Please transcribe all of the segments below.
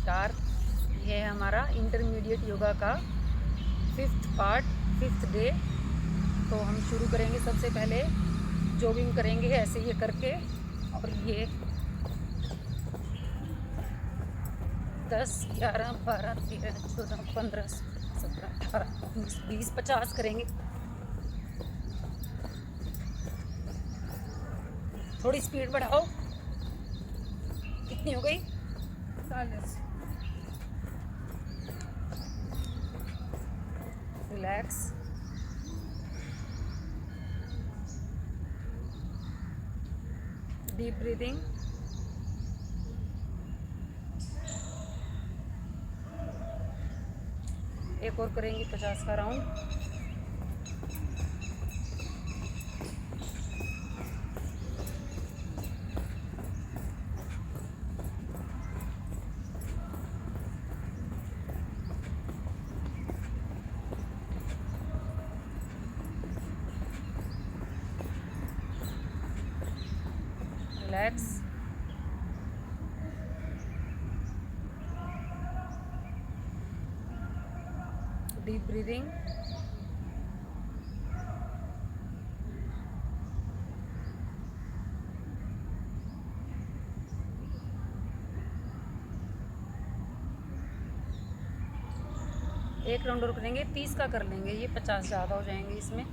नमस्कार। ये है हमारा इंटरमीडिएट योगा का 5th पार्ट, 5th डे। तो हम शुरू करेंगे। सबसे पहले जॉगिंग करेंगे ऐसे ये करके, और ये 10, 11, 12, 13, 14, 15, 17, 18, 19, 20, 50 करेंगे। थोड़ी स्पीड बढ़ाओ। कितनी हो गई? 40। रिलैक्स। Deep breathing. एक और करेंगे 50 का राउंड। रिलैक्स। Deep breathing. एक राउंड और करेंगे, 30 का कर लेंगे, ये 50 ज़्यादा हो जाएंगे इसमें।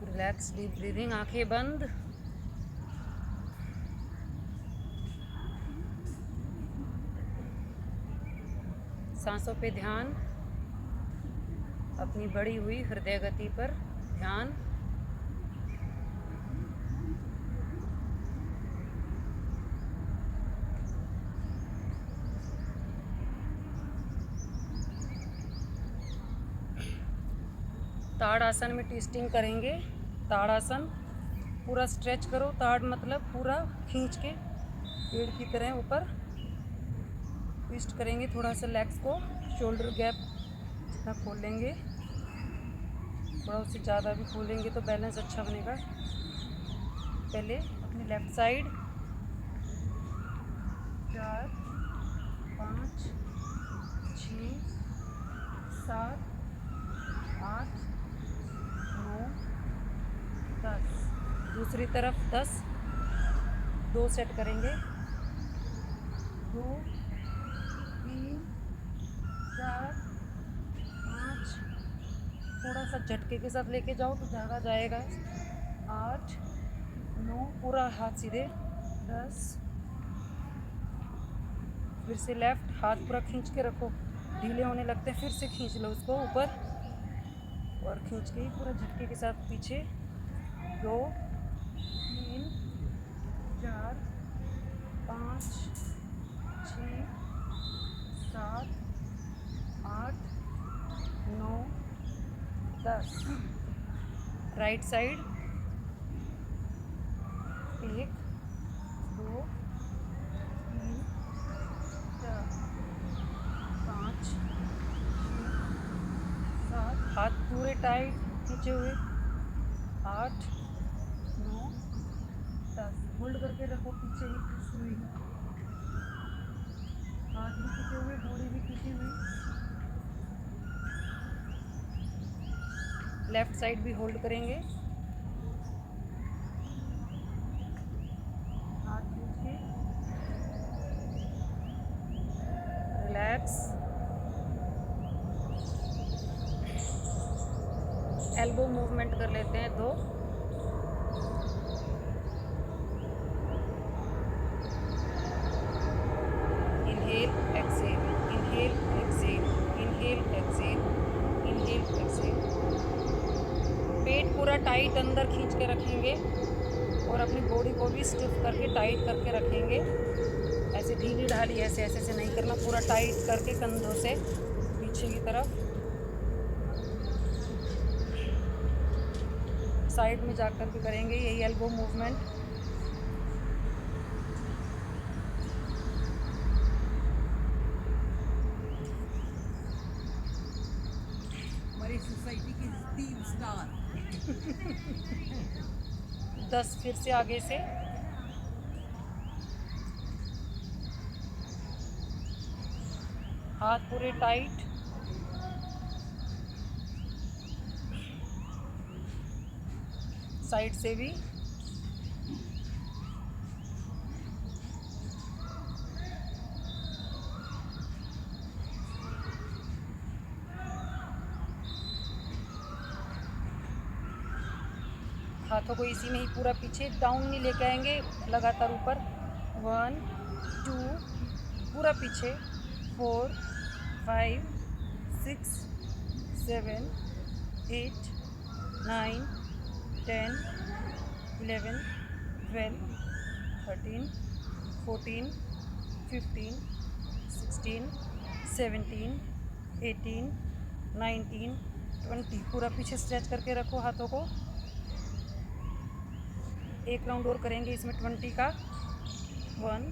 रिलैक्स, डीप ब्रीदिंग, आंखें बंद। सांसों पे ध्यान, अपनी बढ़ी हुई हृदय गति पर ध्यान। ताड़ आसन में ट्विस्टिंग करेंगे। ताड़ आसन पूरा स्ट्रेच करो। ताड़ मतलब पूरा खींच के पेड़ की तरह ऊपर ट्विस्ट करेंगे। थोड़ा सा लेग्स को शोल्डर गैप जितना खोल लेंगे, थोड़ा उससे ज़्यादा भी खोलेंगे तो बैलेंस अच्छा बनेगा। पहले अपनी लेफ्ट साइड 4, 5, 6, 7, 8, 9, 10। दूसरी तरफ 10। 2 सेट करेंगे। 2, 3, 4, 5। थोड़ा सा झटके के साथ लेके जाओ तो ज़्यादा जाएगा। 8, 9, पूरा हाथ सीधे। 10। फिर से लेफ्ट हाथ पूरा खींच के रखो। ढीले होने लगते हैं, फिर से खींच लो उसको ऊपर, और खींच के ही पूरा झटके के साथ पीछे। 2, 3, 4, 5, 6, 7, 8, 9, 10। Right side 1, 2, 3, 4, 5, 6, 7। हाथ पूरे टाइट खींचे हुए। 8, 9, 10। होल्ड करके रखो पीछे ही खींची हुई। हाथ भी खींचे हुए, बॉडी भी खींची हुई। लेफ्ट साइड भी होल्ड करेंगे। हाथ खींच के रिलैक्स। एल्बो मूवमेंट कर लेते हैं 2। Inhale exhale, inhale exhale, inhale exhale, inhale exhale. पेट पूरा टाइट अंदर खींच के रखेंगे, और अपनी बॉडी को भी स्टिफ करके टाइट करके रखेंगे। ऐसे ढीली ढाली ऐसे ऐसे से नहीं करना, पूरा टाइट करके कंधों से पीछे की तरफ। साइड में जाकर के करेंगे यही एल्बो मूवमेंट। हमारी सोसाइटी की 3 स्टार। 10 फिर से आगे से। हाथ पूरे टाइट। साइड से भी। हाथों को इसी में ही पूरा पीछे डाउन नहीं लेके आएंगे, लगातार ऊपर। 1 2 पूरा पीछे। 4 5 6 7 8 9 10 11 12 13 14 15 16 17 18 19 20। पूरा पीछे स्ट्रेच करके रखो हाथों को। एक राउंड और करेंगे इसमें 20 का। 1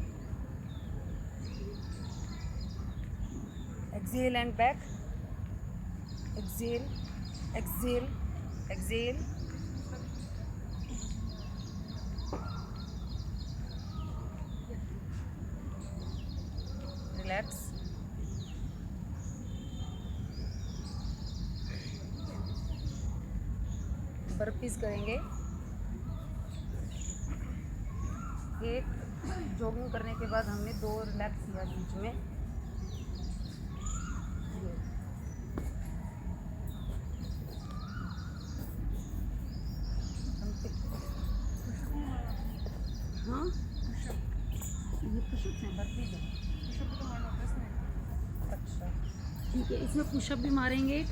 exhale and back. Exhale exhale exhale. Relax. Burpees करेंगे। एक जॉगिंग करने के बाद हमने 2 रिलैक्स किया बीच में। हाँ, ये पुशअप्स हैं, बर्पीज हैं। पुशअप तो मारना होता है इसमें। अच्छा ठीक है, इसमें पुशअप भी मारेंगे।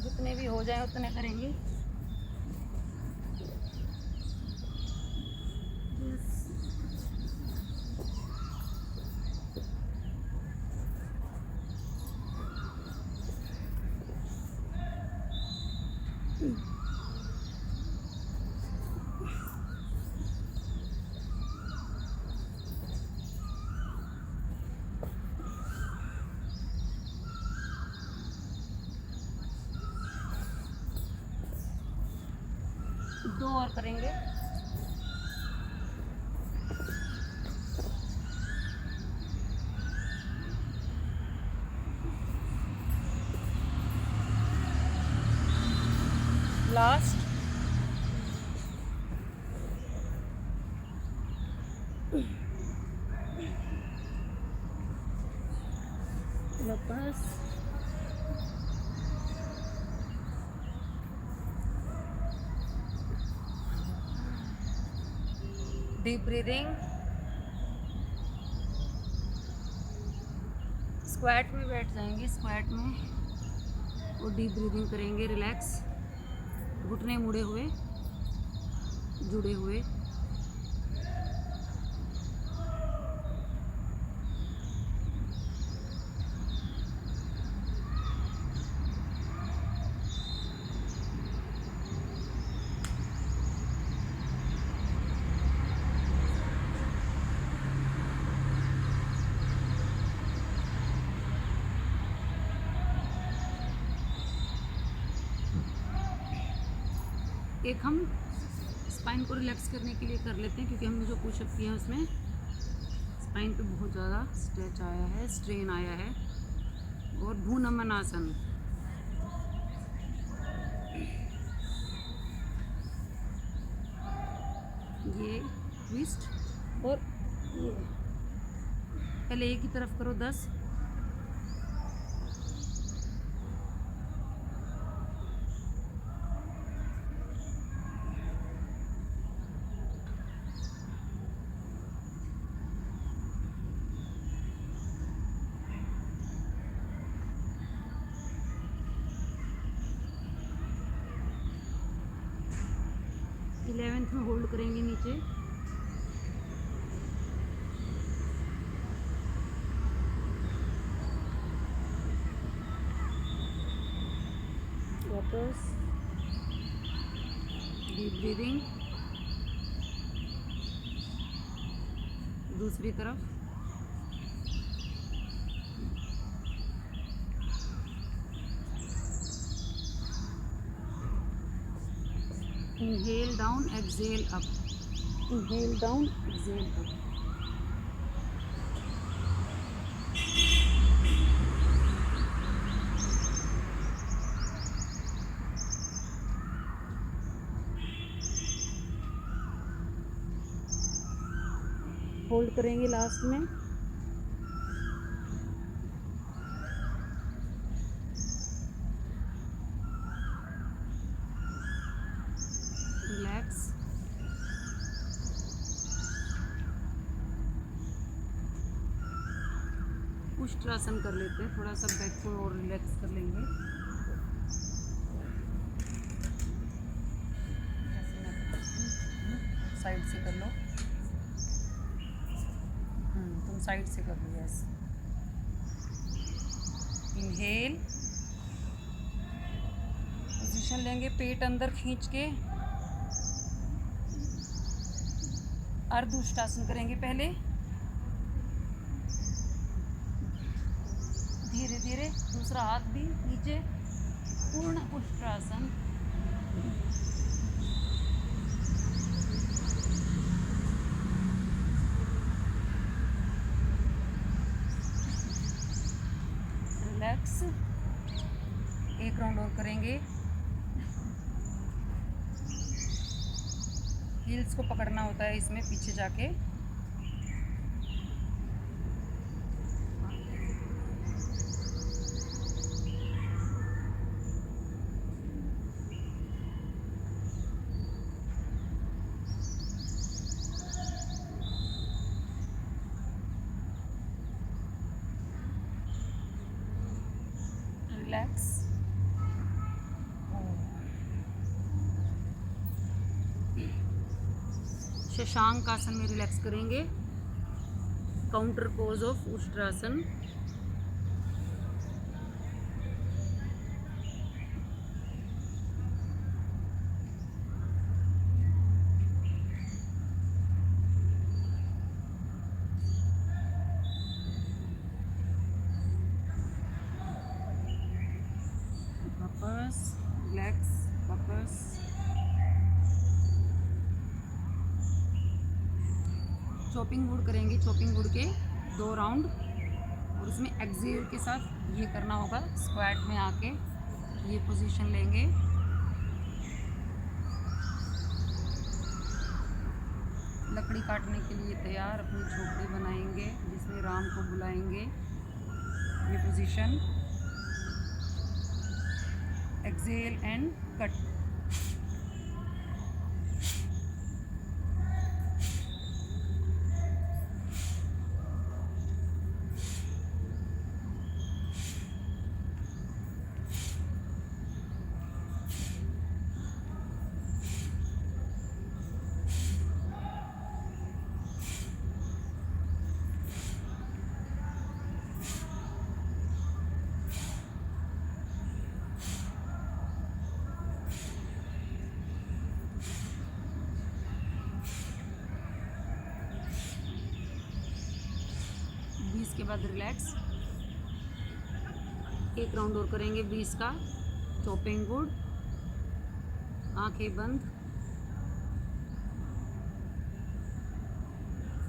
जितने भी हो जाए उतने करेंगे। दो और करेंगे। लास्ट। वापस। Deep breathing. स्क्वाट में बैठ जाएंगे, स्क्वाट में और डीप ब्रीदिंग करेंगे। रिलैक्स। घुटने मुड़े हुए, जुड़े हुए। एक हम स्पाइन को रिलैक्स करने के लिए कर लेते हैं, क्योंकि हमने जो पुशअप किया है उसमें स्पाइन पे बहुत ज़्यादा स्ट्रेच आया है, स्ट्रेन आया है। और भूनमन आसन। ये ट्विस्ट और ये पहले एक ही तरफ करो 10। इलेवेंथ में होल्ड करेंगे नीचे। वापस डीप ब्रीदिंग। दूसरी तरफ। Inhale down, exhale up. Inhale down, exhale up. Hold करेंगे लास्ट में. रिलैक्स. उष्ट्रासन कर लेते हैं, थोड़ा सा बैक को और रिलैक्स कर लेंगे. साइड से कर लो. तुम साइड से कर लो. यस. इनहेल. पोजीशन लेंगे, पेट अंदर खींच के अर्ध उष्ट्रासन करेंगे. पहले धीरे धीरे दूसरा हाथ भी नीचे. पूर्ण उष्ट्रासन. रिलैक्स. एक राउंड और करेंगे. हील्स को पकड़ना होता है इसमें पीछे जाके. रिलैक्स. शशांक आसन में रिलैक्स करेंगे. Counter pose of Ushtrasana. वापस रिलैक्स. वापस. चॉपिंग वुड करेंगे. चॉपिंग वुड के 2 राउंड. और उसमें एक्सेल के साथ ये करना होगा. स्क्वाट में आके ये पोजीशन लेंगे. लकड़ी काटने के लिए तैयार. अपनी झोपड़ी बनाएंगे जिसमें राम को बुलाएंगे. ये पोजीशन. Excel and cut. के बाद रिलैक्स. एक राउंड और करेंगे 20 का. Chopping would. आंखें बंद.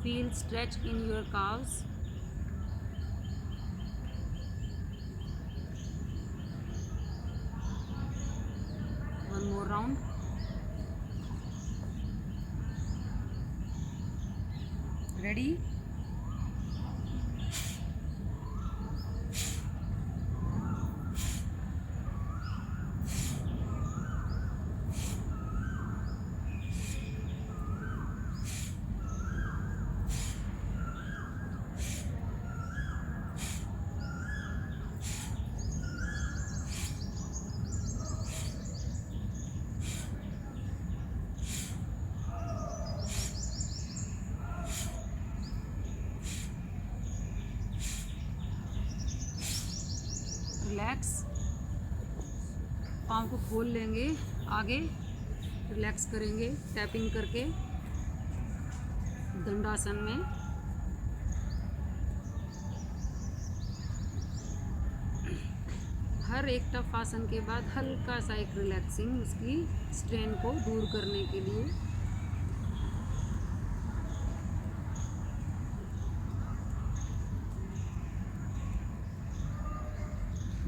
Feel stretch in your calves. One more round. Ready? Relax. पाँव को खोल लेंगे आगे. रिलैक्स करेंगे टैपिंग करके दंडासन में. हर एक टफ आसन के बाद हल्का सा एक रिलैक्सिंग उसकी स्ट्रेन को दूर करने के लिए।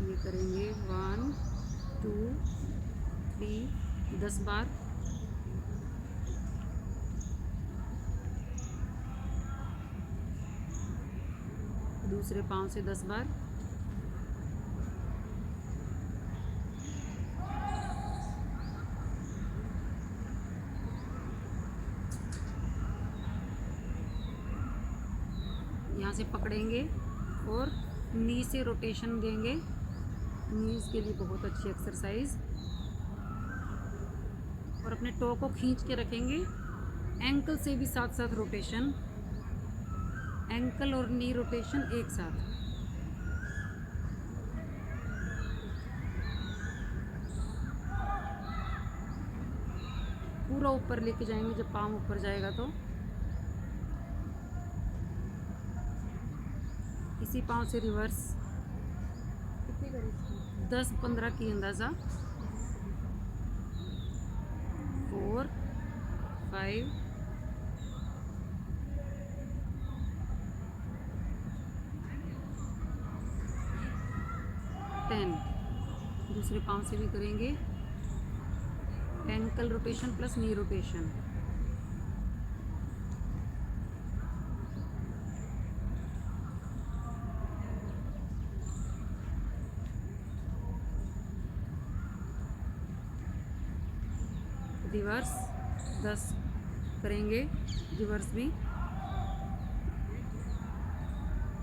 ये करेंगे 1 2 3 10 बार। दूसरे पाँव से 10 बार। यहाँ से पकड़ेंगे और नी से रोटेशन देंगे। नीज के लिए बहुत अच्छी एक्सरसाइज। और अपने टो को खींच के रखेंगे। एंकल से भी साथ साथ रोटेशन, एंकल और नी रोटेशन एक साथ। पूरा ऊपर लेके जाएंगे जब पाँव ऊपर जाएगा तो। इसी पाँव से रिवर्स 10-15 की अंदाज़ा। 4 5 10। दूसरे पाँव से भी करेंगे एंकल रोटेशन प्लस नी रोटेशन। रिवर्स 10 करेंगे। रिवर्स भी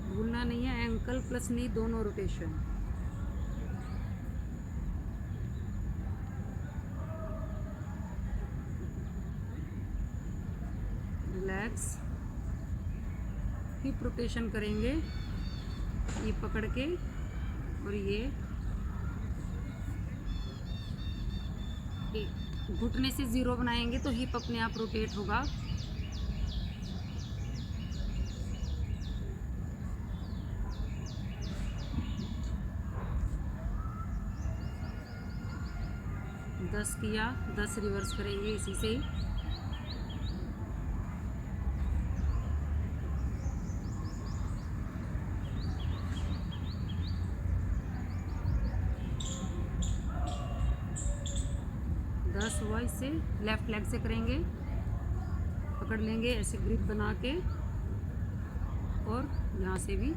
भूलना नहीं है, एंकल प्लस नी दोनों रोटेशन। रिलैक्स। हिप रोटेशन करेंगे, ये पकड़ के और ये घुटने से 0 बनाएंगे तो हिप अपने आप रोटेट होगा। दस किया, 10 रिवर्स करेंगे इसी से ही। हुआ इससे लेफ्ट लेग से करेंगे। पकड़ लेंगे ऐसे ग्रिप बना के और यहाँ से भी।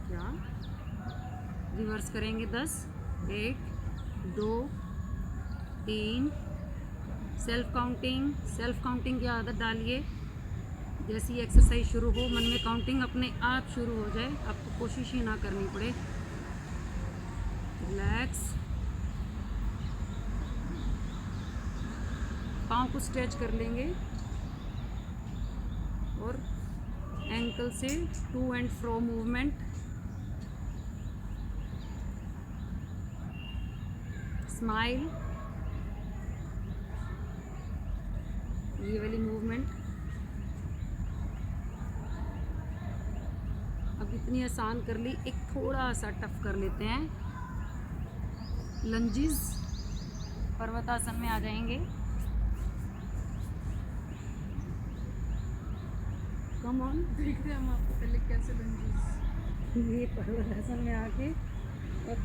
क्या रिवर्स करेंगे 10 1 2 3। सेल्फ काउंटिंग की आदत डालिए। जैसी एक्सरसाइज शुरू हो मन में काउंटिंग अपने आप शुरू हो जाए, आपको कोशिश ही ना करनी पड़े। रिलैक्स। पाँव को स्ट्रेच कर लेंगे और एंकल से to and fro movement. Smile, ये वाली मूवमेंट। अब इतनी आसान कर ली, एक थोड़ा सा टफ कर लेते हैं। लंजीज, पर्वतासन में आ जाएंगे। कम ऑन, देखते हैं हम आपको पहले कैसे लंजीज। ये पर्वतासन में आके और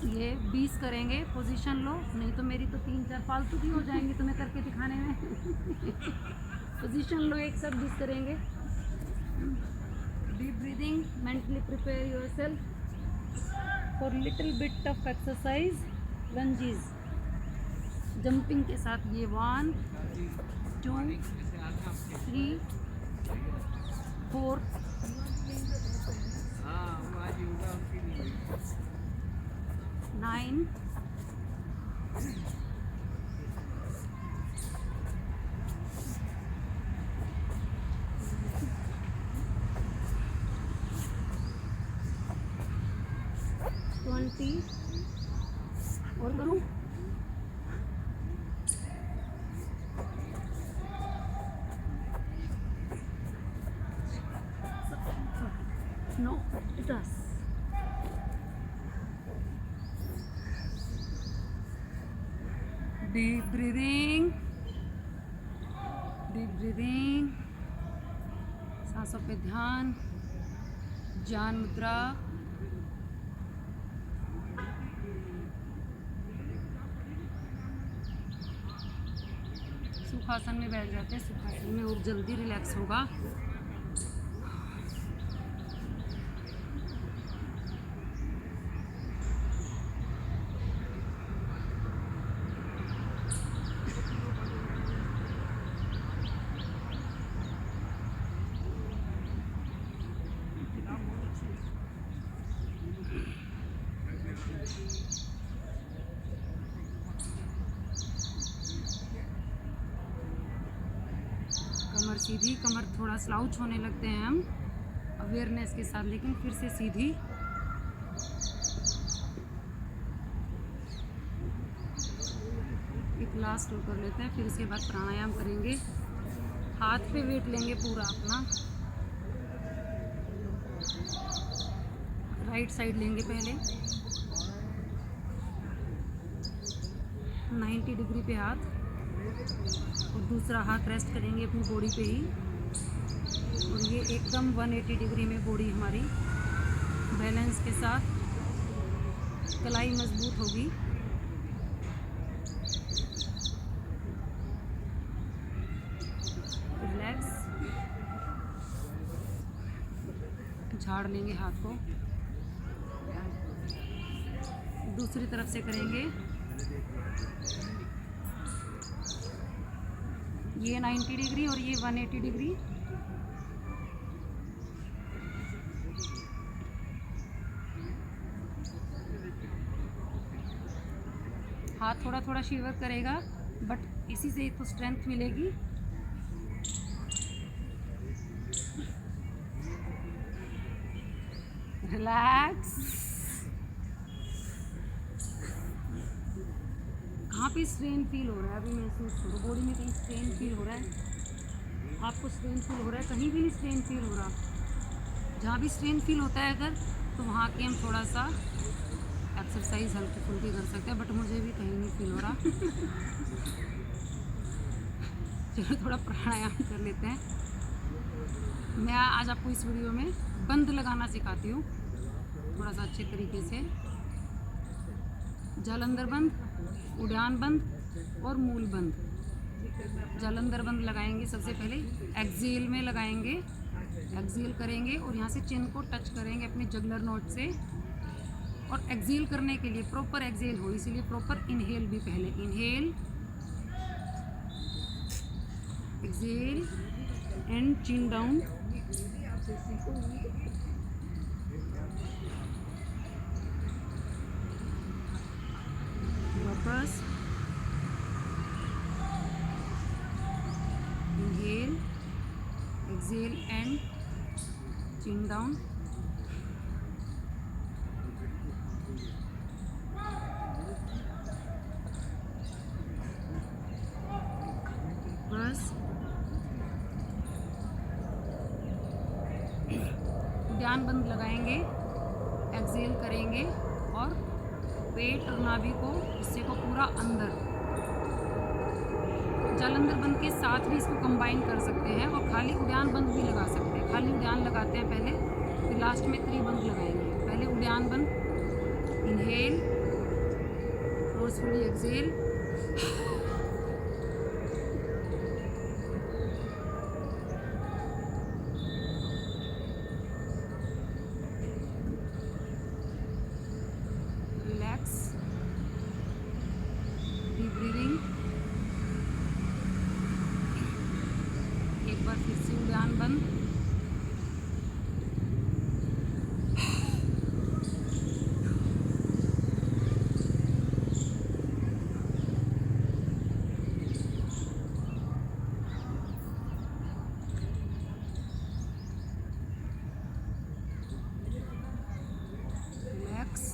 ये 20 करेंगे। पोजीशन लो, नहीं तो मेरी तो 3-4 फालतू की हो जाएंगी तुम्हें करके दिखाने में। पोजीशन लो, एक साथ 20 करेंगे। Deep breathing, mentally prepare yourself for little bit of exercise. Lunges jumping के साथ ये 1 2 3 4 9 10। शांति। और करूँ? No, it does. Deep breathing. Deep breathing. सांसों पे ध्यान, ज्ञान मुद्रा। सुखासन में बैठ जाते हैं। सुखासन में और जल्दी रिलैक्स होगा। कमर सीधी, कमर थोड़ा स्लाउच होने लगते हैं हम अवेयरनेस के साथ, लेकिन फिर से सीधी। एक लास्ट रोल कर लेते हैं, फिर इसके बाद प्राणायाम करेंगे। हाथ पे वेट लेंगे पूरा अपना। राइट साइड लेंगे पहले 90 डिग्री पे हाथ, और दूसरा हाथ रेस्ट करेंगे अपनी बॉडी पे ही। और ये एकदम 180 डिग्री में बॉडी हमारी बैलेंस के साथ, कलाई मजबूत होगी। रिलैक्स। झाड़ लेंगे हाथ को। दूसरी तरफ से करेंगे। ये 90 डिग्री और ये 180 डिग्री। हाथ थोड़ा थोड़ा शिवर करेगा, बट इसी से तो स्ट्रेंथ मिलेगी। रिलैक्स। कहाँ पे स्ट्रेन फील हो रहा है? अभी महसूस करो बॉडी में कहीं स्ट्रेन फील हो रहा है? आपको स्ट्रेन फील हो रहा है? कहीं भी नहीं स्ट्रेन फील हो रहा। जहाँ भी स्ट्रेन फील होता है अगर, तो वहाँ के हम थोड़ा सा एक्सरसाइज हल्की फुल्की कर सकते हैं, बट मुझे भी कहीं नहीं फील हो रहा। चलो थोड़ा प्राणायाम कर लेते हैं। मैं आज आपको इस वीडियो में बंद लगाना सिखाती हूँ, थोड़ा सा अच्छे तरीके से। जल अंदर बंद, उड़ान बंद और मूल बंद। जल अंदर बंद लगाएंगे सबसे पहले, एक्सेल में लगाएंगे, एक्सेल करेंगे और यहाँ से चिन को टच करेंगे अपने जगलर नोट से। और एक्सेल करने के लिए प्रॉपर एक्सेल हो, इसीलिए प्रॉपर इनहेल भी पहले। Inhale, exhale and chin down. वापस inhale, exhale and chin down. बस ध्यान बंद लगाएंगे, एक्सेल करेंगे और पेट और नाभि को, हिस्से को पूरा अंदर। जल अंदर बंद के साथ भी इसको कंबाइन कर सकते हैं और खाली उड़ान बंद भी लगा सकते हैं। खाली उड़ान लगाते हैं पहले, फिर लास्ट में त्रिबंद लगाएंगे। पहले उड़ान बंद, inhale, forcefully exhale, deep breathing. एक बार फिर से उड़ान बंद, रिलैक्स।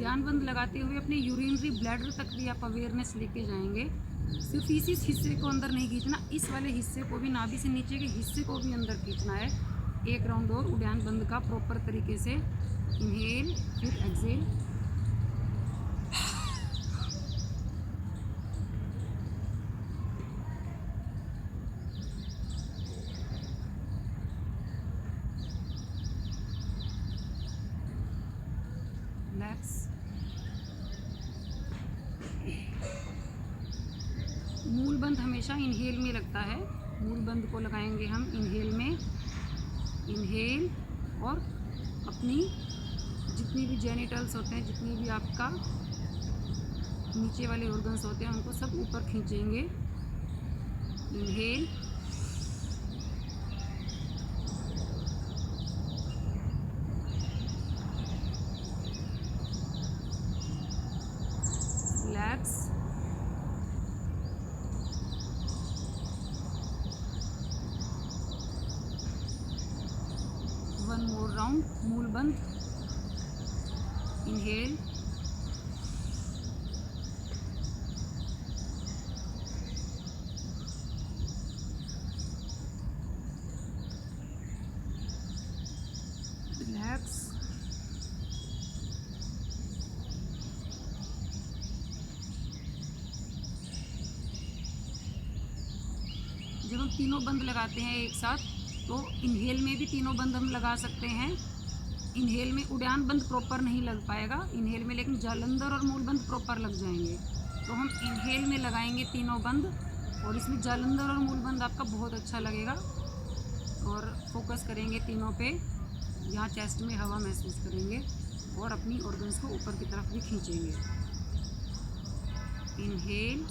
ध्यान बंद लगाते हुए अपने यूरिनरी ब्लैडर तक भी आप अवेयरनेस लेके जाएंगे। सिर्फ इसी हिस्से को अंदर नहीं खींचना, इस वाले हिस्से को भी, नाभि से नीचे के हिस्से को भी अंदर खींचना है। एक राउंड और उड़ान बंद का प्रॉपर तरीके से। इनहेल, फिर एक्सेल। रिलैक्स। मूल बंद हमेशा इनहेल में लगता है। मूल बंद को लगाएंगे हम इनहेल में। इनहेल, और अपनी जितनी भी जेनिटल्स होते हैं, जितनी भी आपका नीचे वाले ऑर्गन्स होते हैं, उनको सब ऊपर खींचेंगे। Inhale, relax. One more round, मूल बंद। Inhale, relax. जब हम तीनों बंद लगाते हैं एक साथ, तो इनहेल में भी तीनों बंद हम लगा सकते हैं। इनहेल में उड़ान बंद प्रॉपर नहीं लग पाएगा इनहेल में, लेकिन जालंधर और मूल बंद प्रॉपर लग जाएंगे। तो हम इनहेल में लगाएंगे तीनों बंद, और इसमें जालंधर और मूल बंद आपका बहुत अच्छा लगेगा। और फोकस करेंगे तीनों पे। यहाँ चेस्ट में हवा महसूस करेंगे और अपनी ऑर्गन्स को ऊपर की तरफ भी खींचेंगे। इनहेल,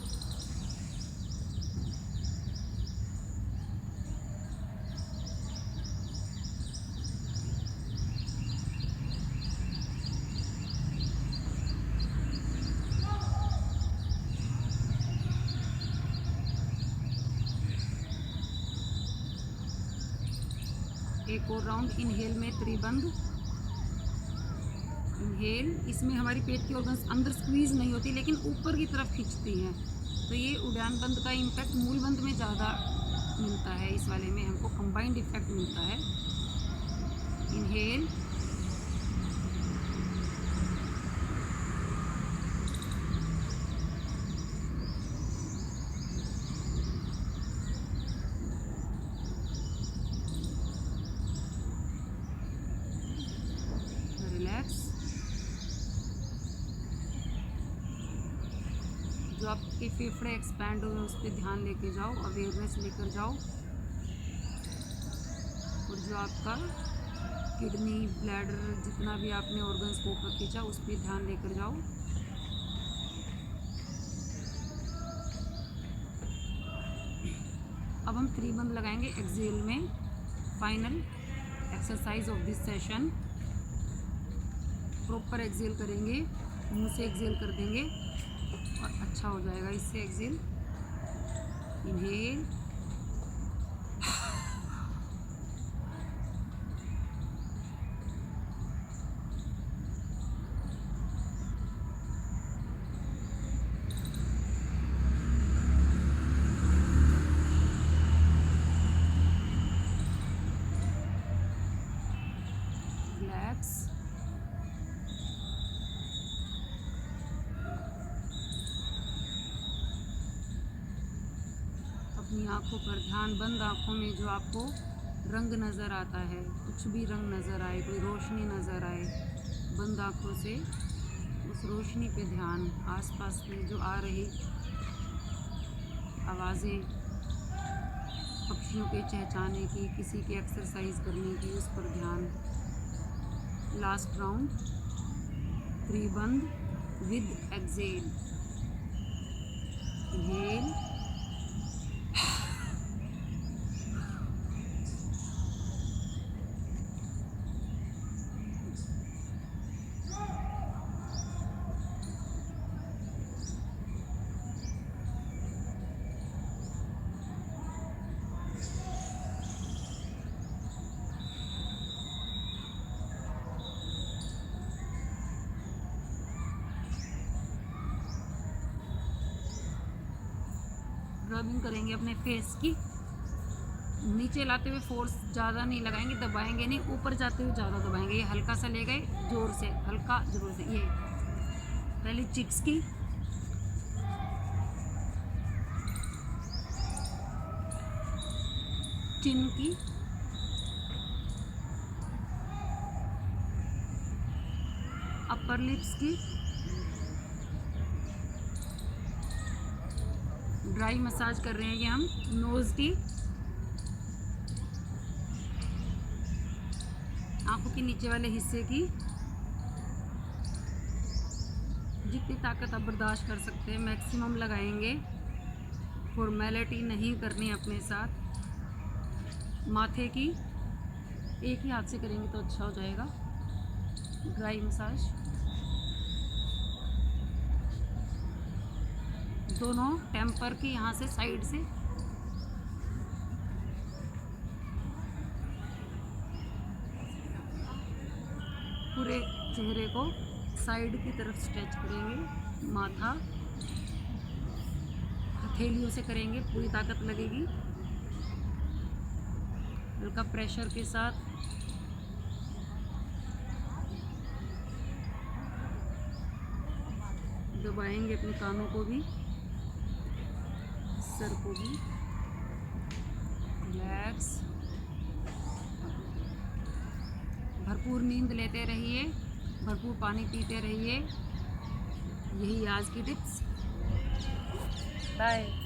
एक और राउंड इनहेल में त्रिबंद। इनहेल, इसमें हमारी पेट की ऑर्गन्स अंदर स्क्वीज नहीं होती, लेकिन ऊपर की तरफ खींचती हैं। तो ये उड़ान बंद का इम्पैक्ट मूल बंद में ज़्यादा मिलता है। इस वाले में हमको कंबाइंड इफेक्ट मिलता है। Inhale, relax. जो आपके फेफड़े एक्सपैंड हुए उस पर ध्यान लेके जाओ, अवेयरनेस लेकर जाओ। और जो आपका किडनी, ब्लैडर, जितना भी आपने ऑर्गन्स को ऊपर खींचा, उस पर ध्यान लेकर जाओ। अब हम त्रिबंद लगाएंगे एक्सेल में। Final exercise of this session. Proper exhale करेंगे, मुंह से एक्सेल कर देंगे और अच्छा हो जाएगा इससे एक्सेल। Inhale, relax. अपनी आँखों पर ध्यान, बंद आँखों में जो आपको रंग नज़र आता है, कुछ भी रंग नज़र आए, कोई रोशनी नज़र आए, बंद आँखों से उस रोशनी पे ध्यान। आसपास में जो आ रही आवाज़ें, पक्षियों के चहचहाने की, किसी के एक्सरसाइज करने की, उस पर ध्यान। लास्ट राउंड त्रिबंद विद एक्सेल। इनहेल, रबिंग करेंगे अपने फेस की। नीचे लाते हुए फोर्स ज़्यादा नहीं लगाएंगे, दबाएंगे नहीं, ऊपर जाते हुए ज़्यादा दबाएंगे। ये हल्का सा ले गए, जोर से, हल्का जोर से। ये पहले चिक्स की, चिन की, अपर लिप्स की, ड्राई मसाज कर रहे हैं ये हम, नोज़ की, आंखों के नीचे वाले हिस्से की। जितनी ताकत आप बर्दाश्त कर सकते हैं मैक्सिमम लगाएंगे। फॉर्मेलिटी नहीं करनी अपने साथ। माथे की एक ही हाथ से करेंगे तो अच्छा हो जाएगा। ड्राई मसाज दोनों टेम्पर की, यहाँ से साइड से। पूरे चेहरे को साइड की तरफ स्ट्रेच करेंगे। माथा हथेलियों से करेंगे, पूरी ताकत लगेगी। हल्का प्रेशर के साथ दबाएंगे अपने कानों को भी, सर को भी। रिलैक्स, भरपूर नींद लेते रहिए, भरपूर पानी पीते रहिए। यही आज की टिप्स। बाय।